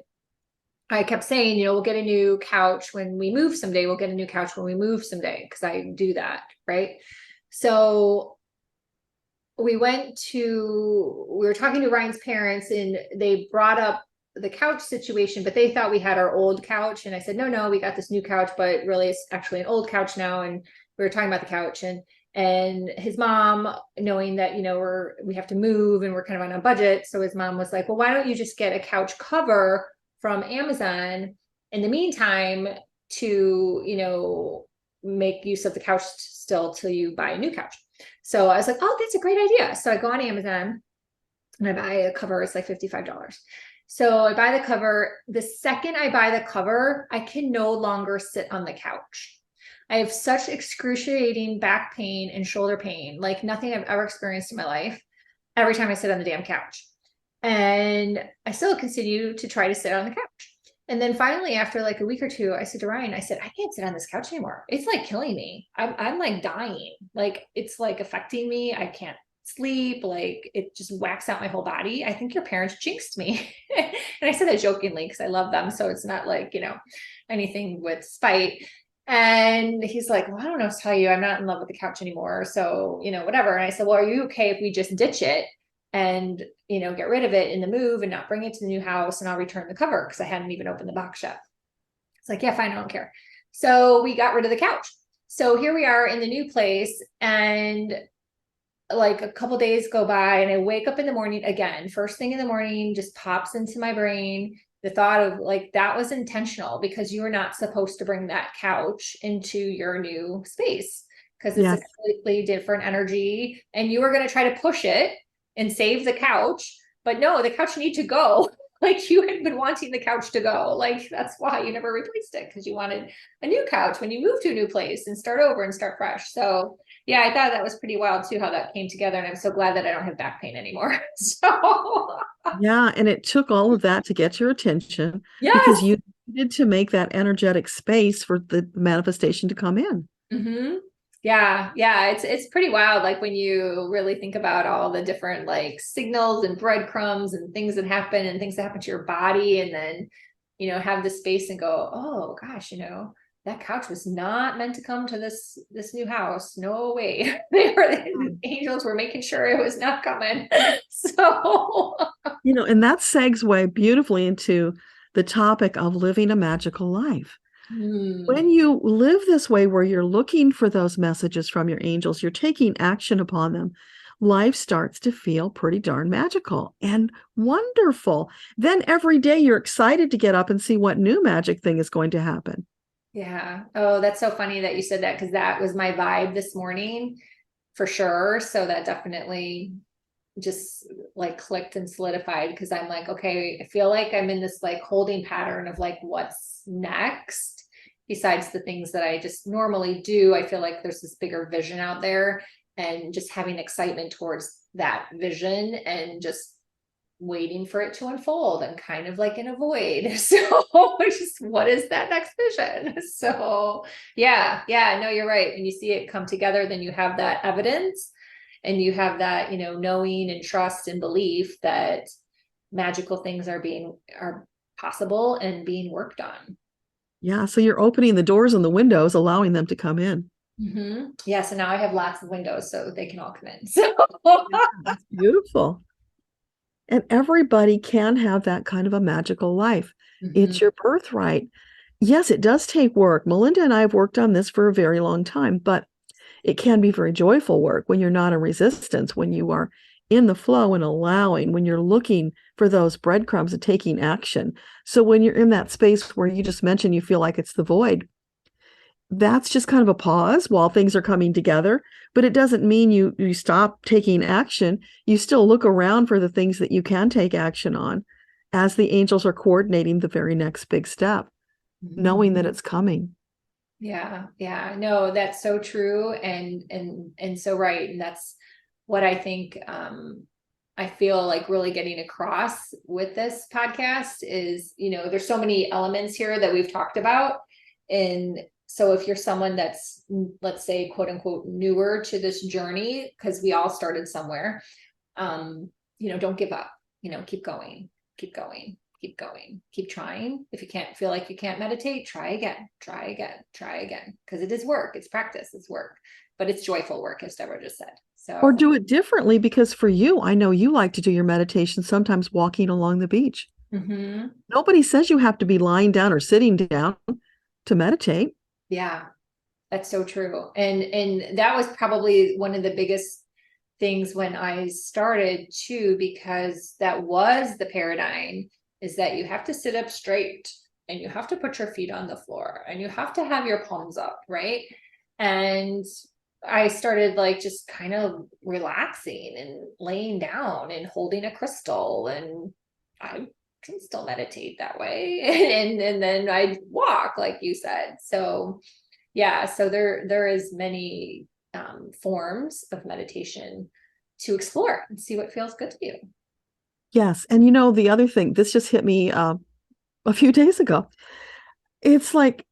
S1: I kept saying, we'll get a new couch when we move someday. We'll get a new couch when we move someday, because I do that, right? So we were talking to Ryan's parents, and they brought up the couch situation, but they thought we had our old couch. And I said, no, we got this new couch, but really it's actually an old couch now. And we were talking about the couch, and his mom, knowing that, we have to move and we're kind of on a budget. So his mom was like, well, why don't you just get a couch cover from Amazon in the meantime to, make use of the couch still till you buy a new couch. So I was like, oh, that's a great idea. So I go on Amazon and I buy a cover. It's like $55. So I buy the cover. The second I buy the cover, I can no longer sit on the couch. I have such excruciating back pain and shoulder pain, like nothing I've ever experienced in my life, every time I sit on the damn couch. And I still continue to try to sit on the couch. And then finally, after like a week or two, I said to Ryan, I said, I can't sit on this couch anymore. It's like killing me. I'm like dying. Like it's like affecting me. I can't sleep. Like it just whacks out my whole body. I think your parents jinxed me. And I said that jokingly because I love them. So it's not like, anything with spite. And he's like, well, I don't know what to tell you. I'm not in love with the couch anymore. So, whatever. And I said, well, are you okay if we just ditch it and, get rid of it in the move and not bring it to the new house, and I'll return the cover because I hadn't even opened the box yet. It's like, yeah, fine. I don't care. So we got rid of the couch. So here we are in the new place, and like a couple days go by and I wake up in the morning again, first thing in the morning, just pops into my brain the thought of like, that was intentional because you were not supposed to bring that couch into your new space because it's
S2: Yes.
S1: a completely different energy, and you were going to try to push it and save the couch, but no, the couch need to go. Like you had been wanting the couch to go. Like that's why you never replaced it, because you wanted a new couch when you move to a new place and start over and start fresh. So yeah, I thought that was pretty wild too, how that came together. And I'm so glad that I don't have back pain anymore. So
S2: Yeah. And it took all of that to get your attention because
S1: yes.
S2: you needed to make that energetic space for the manifestation to come in.
S1: Mm-hmm. Yeah, yeah, it's pretty wild. Like when you really think about all the different like signals and breadcrumbs and things that happen and things that happen to your body, and then have the space and go, oh gosh, that couch was not meant to come to this new house. No way. The angels were making sure it was not coming. So
S2: And that segues beautifully into the topic of living a magical life. When you live this way, where you're looking for those messages from your angels, you're taking action upon them, life starts to feel pretty darn magical and wonderful. Then every day you're excited to get up and see what new magic thing is going to happen.
S1: yeah. Oh, that's so funny that you said that, because that was my vibe this morning for sure. So that definitely just like clicked and solidified, because I'm like, okay, I feel like I'm in this like holding pattern of like, what's next besides the things that I just normally do. I feel like there's this bigger vision out there, and just having excitement towards that vision and just waiting for it to unfold and kind of like in a void. So just what is that next vision? So yeah, no, you're right. When you see it come together, then you have that evidence and you have that, knowing and trust and belief that magical things are possible and being worked on.
S2: Yeah, so you're opening the doors and the windows, allowing them to come in.
S1: Mm-hmm. Yeah, so now I have lots of windows so they can all come in. So
S2: Yeah, that's beautiful. And everybody can have that kind of a magical life.
S1: mm-hmm.
S2: It's your birthright. Yes, it does take work. Melinda and I have worked on this for a very long time, but it can be very joyful work when you're not in resistance, when you are in the flow and allowing, when you're looking for those breadcrumbs and taking action. So when you're in that space where you just mentioned you feel like it's the void, that's just kind of a pause while things are coming together. But it doesn't mean you stop taking action. You still look around for the things that you can take action on as the angels are coordinating the very next big step, knowing that it's coming.
S1: Yeah. No, that's so true. And so right. And that's what I think, I feel like really getting across with this podcast is, there's so many elements here that we've talked about. And so if you're someone that's, let's say, quote unquote, newer to this journey, because we all started somewhere, don't give up, keep going, keep going, keep going, keep trying. If you can't feel like you can't meditate, try again, because it is work. It's practice, it's work, but it's joyful work, as Deborah just said. So,
S2: Or do it differently, because for you, I know you like to do your meditation sometimes walking along the beach.
S1: mm-hmm.
S2: Nobody says you have to be lying down or sitting down to meditate.
S1: Yeah, that's so true. And that was probably one of the biggest things when I started too, because that was the paradigm, is that you have to sit up straight and you have to put your feet on the floor and you have to have your palms up, right? And I started like just kind of relaxing and laying down and holding a crystal, and I can still meditate that way. And then I'd walk, like you said. So Yeah. So there is many forms of meditation to explore and see what feels good to you.
S2: Yes. And you know, the other thing, this just hit me a few days ago. It's like,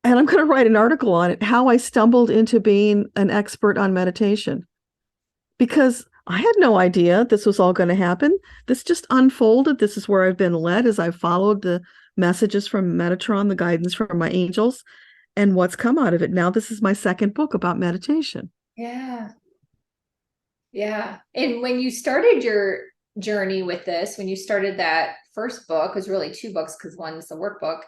S2: and I'm going to write an article on it, how I stumbled into being an expert on meditation, because I had no idea this was all going to happen. This just unfolded. This is where I've been led as I've followed the messages from Metatron, the guidance from my angels, and what's come out of it. Now, this is my second book about meditation.
S1: Yeah. Yeah. And when you started your journey with this, when you started that first book, it was really two books because one's the workbook.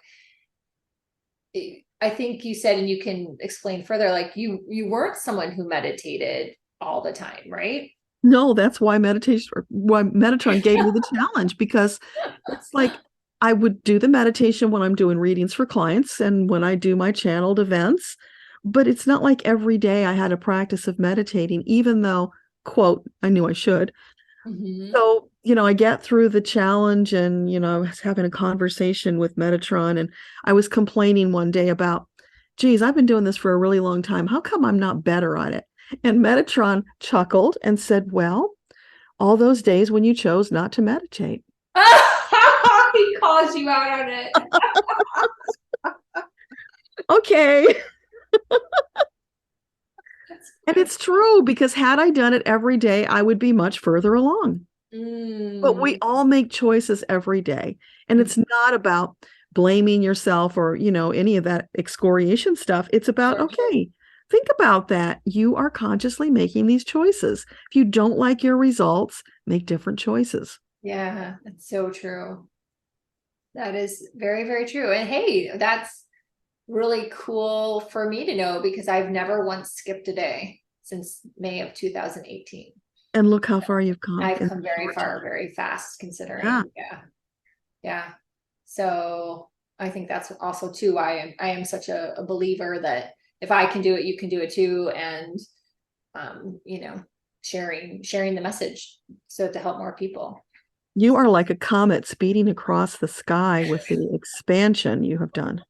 S1: I think you said, and you can explain further, like you weren't someone who meditated all the time, right?
S2: No, that's why why Metatron gave me the challenge, because it's like I would do the meditation when I'm doing readings for clients and when I do my channeled events, but it's not like every day I had a practice of meditating, even though, quote, I knew I should.
S1: Mm-hmm.
S2: So, you know, I get through the challenge and, you know, I was having a conversation with Metatron and I was complaining one day about, geez, I've been doing this for a really long time. How come I'm not better at it? And Metatron chuckled and said, well, all those days when you chose not to meditate.
S1: He calls you out on it.
S2: Okay. And it's true, because had I done it every day, I would be much further along. But we all make choices every day. And it's not about blaming yourself or, you know, any of that excoriation stuff. It's about,
S1: Sure.
S2: okay, think about that. You are consciously making these choices. If you don't like your results, make different choices.
S1: Yeah, that's so true. That is very, very true. And hey, that's really cool for me to know because I've never once skipped a day since May of 2018.
S2: And look how far you've come
S1: I've
S2: in
S1: come very
S2: short
S1: far,
S2: time.
S1: very fast
S2: Yeah.
S1: considering. Yeah. Yeah. So I think that's also too why I am such a believer that if I can do it, you can do it too. And you know, sharing the message so to help more people.
S2: You are like a comet speeding across the sky with the expansion you have done.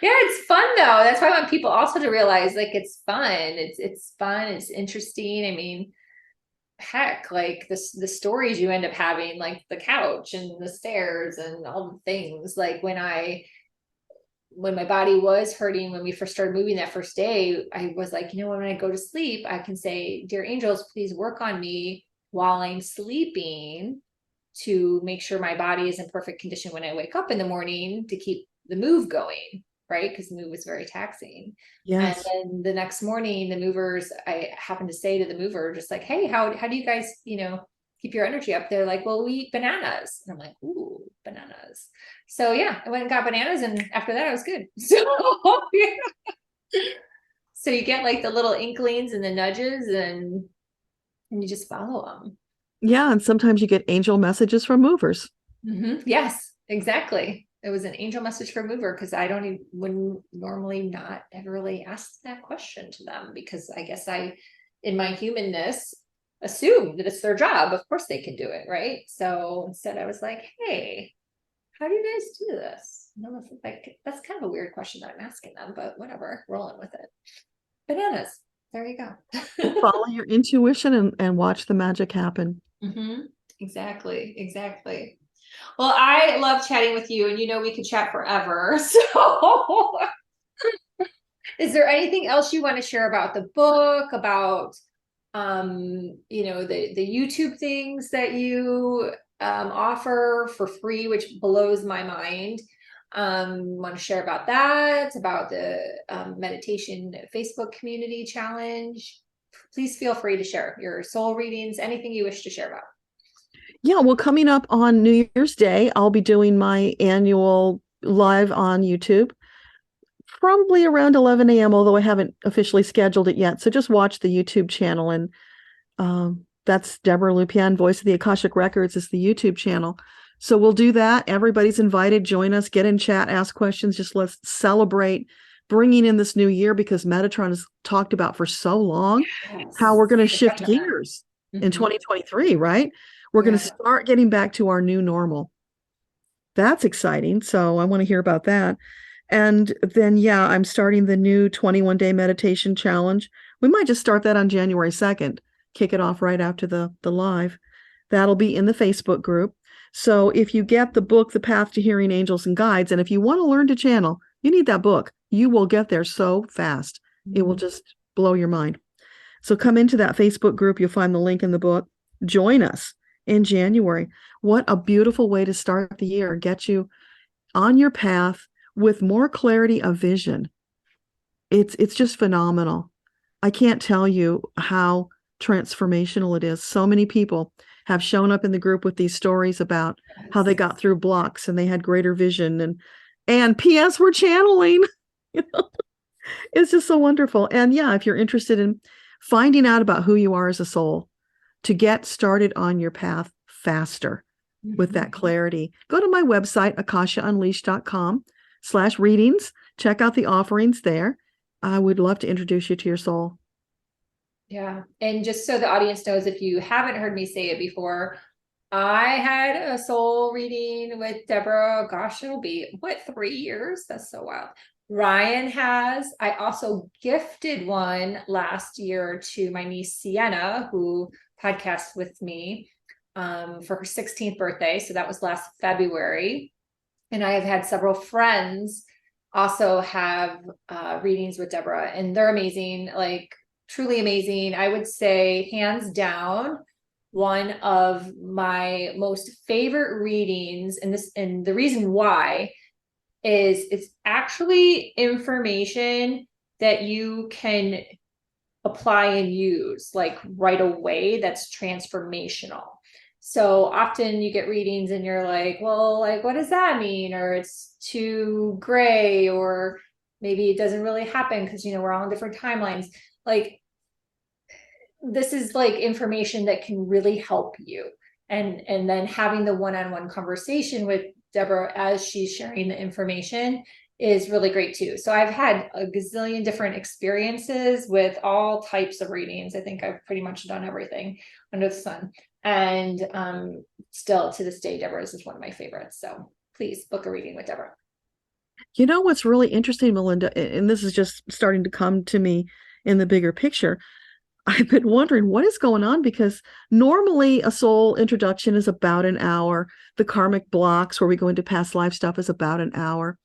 S1: Yeah, it's fun though. That's why I want people also to realize like it's fun. It's fun, it's interesting. I mean, heck, like the stories you end up having, like the couch and the stairs and all the things. Like when my body was hurting when we first started moving that first day, I was like, you know, when I go to sleep, I can say, dear angels, please work on me while I'm sleeping to make sure my body is in perfect condition when I wake up in the morning to keep the move going, right? Because the move was very taxing. And
S2: Yes.
S1: then the next morning, the movers, I happened to say to the mover, just like, hey, how do you guys, you know, keep your energy up? They're like, well, we eat bananas. And I'm like, ooh, bananas. So yeah, I went and got bananas, and after that, I was good. So yeah. So you get like the little inklings and the nudges, and you just follow them.
S2: Yeah. And sometimes you get angel messages from movers.
S1: Yes, exactly. It was an angel message for mover because I don't even wouldn't normally not ever really ask that question to them because I guess I, in my humanness, assume that it's their job. Of course they can do it, right? So instead I was like, hey, how do you guys do this? And I was like, that's kind of a weird question that I'm asking them, but whatever, rolling with it. Bananas. There you go.
S2: Follow your intuition and watch the magic happen.
S1: Exactly. Exactly. Well, I love chatting with you, and you know we could chat forever. So, is there anything else you want to share about the book, about you know, the YouTube things that you offer for free, which blows my mind? Want to share about that, about the meditation Facebook community challenge? Please feel free to share your soul readings, anything you wish to share about.
S2: Yeah, well, coming up on New Year's Day, I'll be doing my annual live on YouTube, probably around 11 a.m., although I haven't officially scheduled it yet. So just watch the YouTube channel. And that's Debbra Lupien, Voice of the Akashic Records, is the YouTube channel. So we'll do that. Everybody's invited. Join us, get in chat, ask questions. Just let's celebrate bringing in this new year, because Metatron has talked about for so long how we're going to shift gears in 2023, right? We're going to start getting back to our new normal. That's exciting. So I want to hear about that. And then, yeah, I'm starting the new 21-day meditation challenge. We might just start that on January 2nd, kick it off right after the live. That'll be in the Facebook group. So if you get the book, The Path to Hearing Angels and Guides, and if you want to learn to channel, you need that book. You will get there so fast. It will just blow your mind. So come into that Facebook group. You'll find the link in the book. Join us in January. What a beautiful way to start the year. Get you on your path with more clarity of vision. It's just phenomenal. I can't tell you how transformational it is. So many people have shown up in the group with these stories about how they got through blocks and they had greater vision, and P.S. we're channeling. You know, it's just so wonderful. And yeah, if you're interested in finding out about who you are as a soul, to get started on your path faster with that clarity, go to my website, akashaunleashed.com/readings. Check out the offerings there. I would love to introduce you to your soul.
S1: Yeah. And just so the audience knows, if you haven't heard me say it before, I had a soul reading with Deborah. Gosh, it'll be 3 years? That's so wild. Ryan has. I also gifted one last year to my niece Sienna, who podcasts with me for her 16th birthday. So that was last February. And I have had several friends also have readings with Deborah, and they're amazing, like truly amazing. I would say hands down, one of my most favorite readings, and the reason why is it's actually information that you can apply and use like right away. That's transformational. So often you get readings and you're like, well, like, what does that mean? Or it's too gray, or maybe it doesn't really happen because, we're all on different timelines. Like, this is like information that can really help you. And then having the one-on-one conversation with Deborah as she's sharing the information is really great too. So I've had a gazillion different experiences with all types of readings. I think I've pretty much done everything under the sun. And still to this day, Deborah's is one of my favorites. So please book a reading with Deborah.
S2: You know what's really interesting, Melinda, and this is just starting to come to me in the bigger picture. I've been wondering what is going on, because normally a soul introduction is about an hour. The karmic blocks where we go into past life stuff is about an hour.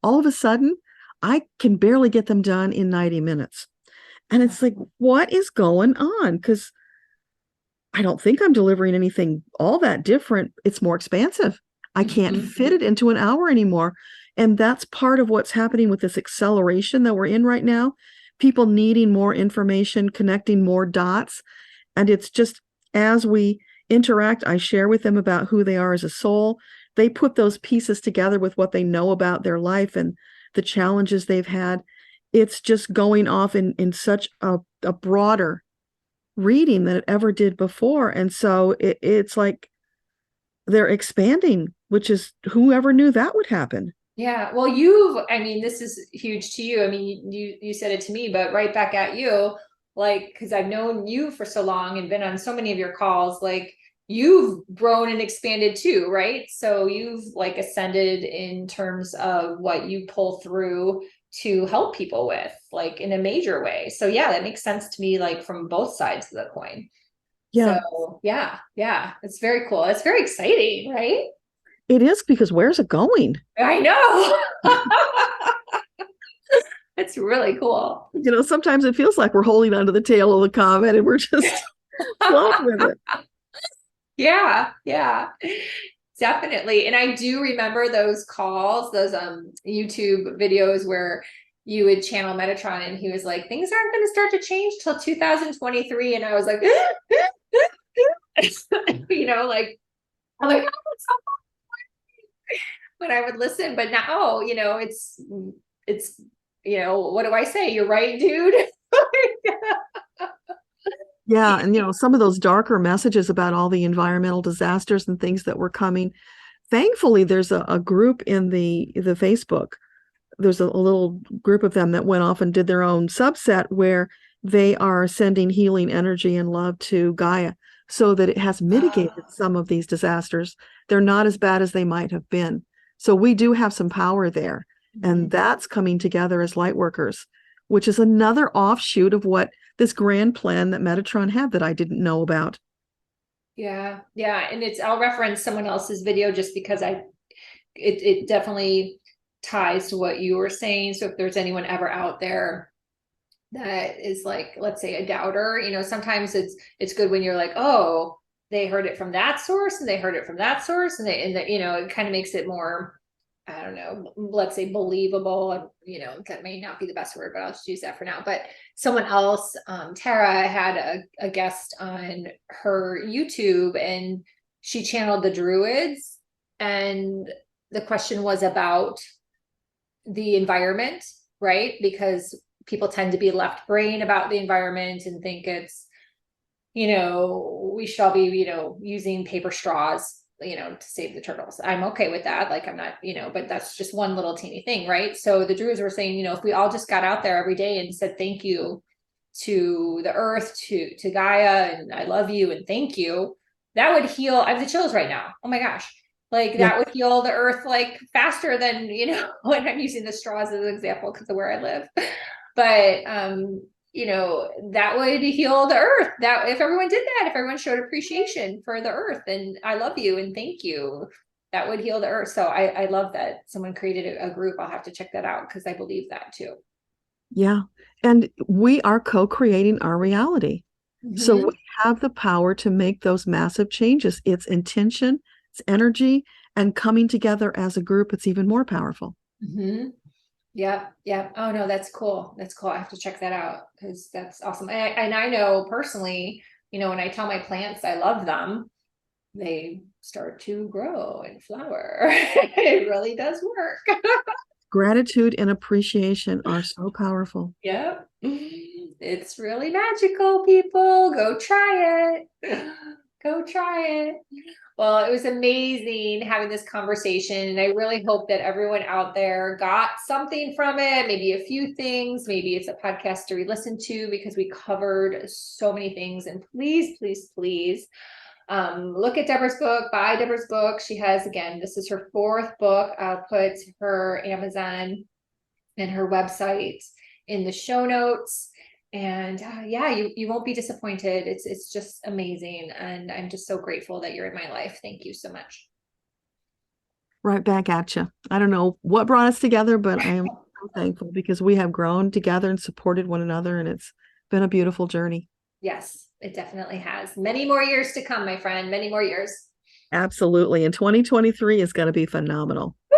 S2: All of a sudden, I can barely get them done in 90 minutes. And it's like, what is going on? Because I don't think I'm delivering anything all that different. It's more expansive. I can't fit it into an hour anymore. And that's part of what's happening with this acceleration that we're in right now. People needing more information, connecting more dots. And it's just, as we interact, I share with them about who they are as a soul. They put those pieces together with what they know about their life and the challenges they've had. It's just going off in such a broader reading than it ever did before. And so it's like they're expanding, which is, whoever knew that would happen.
S1: Yeah. Well, this is huge to you. I mean, you said it to me, but right back at you, like, because I've known you for so long and been on so many of your calls, like you've grown and expanded too, right? So you've like ascended in terms of what you pull through to help people with, like in a major way. So yeah, that makes sense to me, like from both sides of the coin.
S2: Yeah.
S1: So yeah, it's very cool. It's very exciting, right?
S2: It is, because where's it going?
S1: I know. It's really cool.
S2: Sometimes it feels like we're holding onto the tail of the comet and we're just floating with it.
S1: Yeah, definitely. And I do remember those calls, those YouTube videos where you would channel Metatron and he was like, things aren't going to start to change till 2023. And I was like, like, I'm like, oh, when I would listen, but now, it's, what do I say? You're right, dude.
S2: Yeah. And, some of those darker messages about all the environmental disasters and things that were coming. Thankfully, there's a group in the Facebook. There's a little group of them that went off and did their own subset where they are sending healing energy and love to Gaia so that it has mitigated some of these disasters. They're not as bad as they might have been. So we do have some power there. And that's coming together as light workers, which is another offshoot of what this grand plan that Metatron had that I didn't know about.
S1: Yeah. Yeah. And I'll reference someone else's video just because it definitely ties to what you were saying. So if there's anyone ever out there that is like, let's say, a doubter, sometimes it's good when you're like, oh, they heard it from that source and they heard it from that source, and it kind of makes it more, I don't know, let's say believable. That may not be the best word, but I'll just use that for now. But someone else, Tara, had a guest on her YouTube, and she channeled the Druids, and the question was about the environment, right? Because people tend to be left brain about the environment and think it's, we should all be, using paper straws, to save the turtles. I'm okay with that. Like, I'm not, but that's just one little teeny thing, right? So the Druids were saying, if we all just got out there every day and said thank you to the earth, to Gaia, and I love you and thank you, that would heal. I have the chills right now. Oh my gosh. Like that would heal the earth like faster than, when I'm using the straws as an example because of where I live. But that would heal the earth. That if everyone did that, if everyone showed appreciation for the earth and I love you and thank you, that would heal the earth. So I love that someone created a group. I'll have to check that out because I believe that too.
S2: Yeah. And we are co-creating our reality. So we have the power to make those massive changes. It's intention, it's energy, and coming together as a group, it's even more powerful.
S1: Yeah. Yeah. Oh no, that's cool. That's cool. I have to check that out because that's awesome. And I know personally, when I tell my plants I love them, they start to grow and flower. It really does work.
S2: Gratitude and appreciation are so powerful.
S1: Yep. It's really magical, people. Go try it. Go try it. Well, it was amazing having this conversation. And I really hope that everyone out there got something from it, maybe a few things. Maybe it's a podcast to re-listen to because we covered so many things. And please, please, please look at Debra's book, buy Debra's book. She has, again, this is her 4th book. I'll put her Amazon and her website in the show notes. And yeah, you won't be disappointed. It's just amazing. And I'm just so grateful that you're in my life. Thank you so much.
S2: Right back at you. I don't know what brought us together, but I am so thankful because we have grown together and supported one another, and it's been a beautiful journey.
S1: Yes, it definitely has. Many more years to come, my friend. Many more years.
S2: Absolutely. And 2023 is going to be phenomenal.
S1: Woo!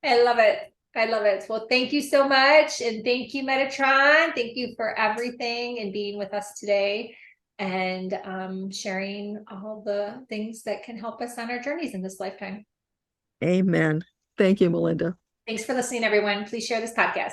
S1: I love it. I love it. Well, thank you so much. And thank you, Metatron. Thank you for everything and being with us today and sharing all the things that can help us on our journeys in this lifetime.
S2: Amen. Thank you, Melinda.
S1: Thanks for listening, everyone. Please share this podcast.